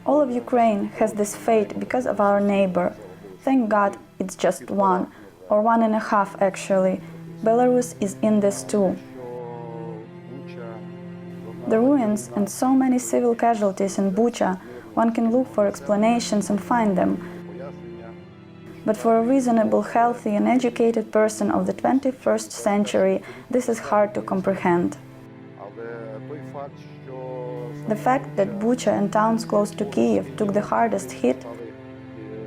All of Ukraine has this fate because of our neighbor. Thank God it's just one, or 1.5 actually. Belarus is in this too. The ruins and so many civil casualties in Bucha, one can look for explanations and find them. But for a reasonable, healthy and educated person of the 21st century, this is hard to comprehend. The fact that Bucha and towns close to Kyiv took the hardest hit,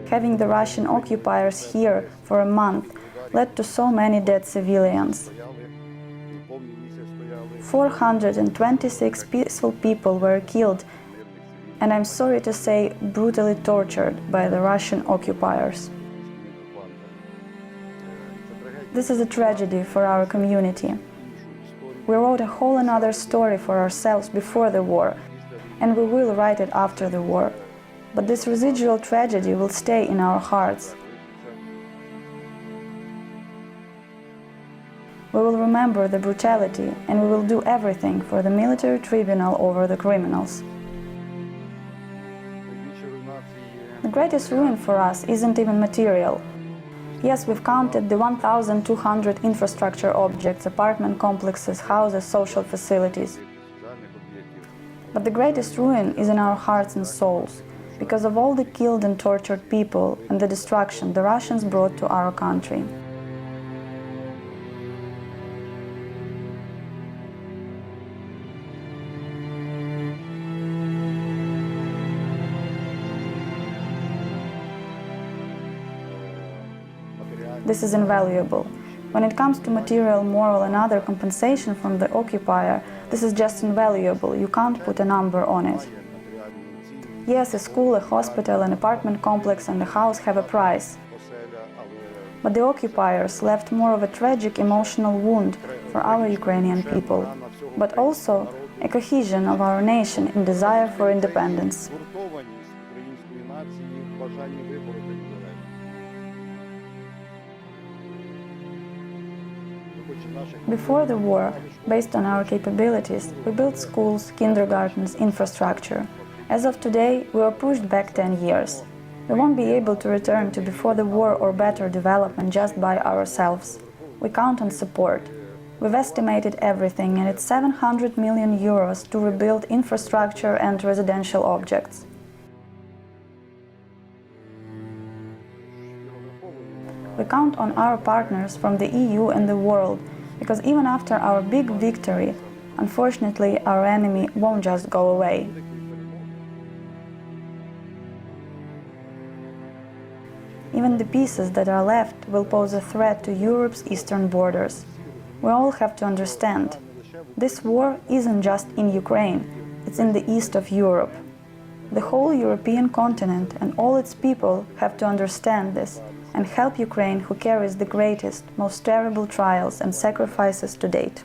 having the Russian occupiers here for a month, led to so many dead civilians. 426 peaceful people were killed, and I'm sorry to say, brutally tortured by the Russian occupiers. This is a tragedy for our community. We wrote a whole another story for ourselves before the war, and we will write it after the war. But this residual tragedy will stay in our hearts. We will remember the brutality, and we will do everything for the military tribunal over the criminals. The greatest ruin for us isn't even material. Yes, we've counted the 1,200 infrastructure objects, apartment complexes, houses, social facilities. But the greatest ruin is in our hearts and souls, because of all the killed and tortured people and the destruction the Russians brought to our country. This is invaluable. When it comes to material, moral and other compensation from the occupier, this is just invaluable, you can't put a number on it. Yes, a school, a hospital, an apartment complex and a house have a price. But the occupiers left more of a tragic emotional wound for our Ukrainian people, but also a cohesion of our nation in desire for independence. Before the war, based on our capabilities, we built schools, kindergartens, infrastructure. As of today, we are pushed back 10 years. We won't be able to return to before the war or better development just by ourselves. We count on support. We've estimated everything, and it's 700 million euros to rebuild infrastructure and residential objects. We count on our partners from the EU and the world, because even after our big victory, unfortunately, our enemy won't just go away. Even the pieces that are left will pose a threat to Europe's eastern borders. We all have to understand, this war isn't just in Ukraine, it's in the east of Europe. The whole European continent and all its people have to understand this and help Ukraine, who carries the greatest, most terrible trials and sacrifices to date.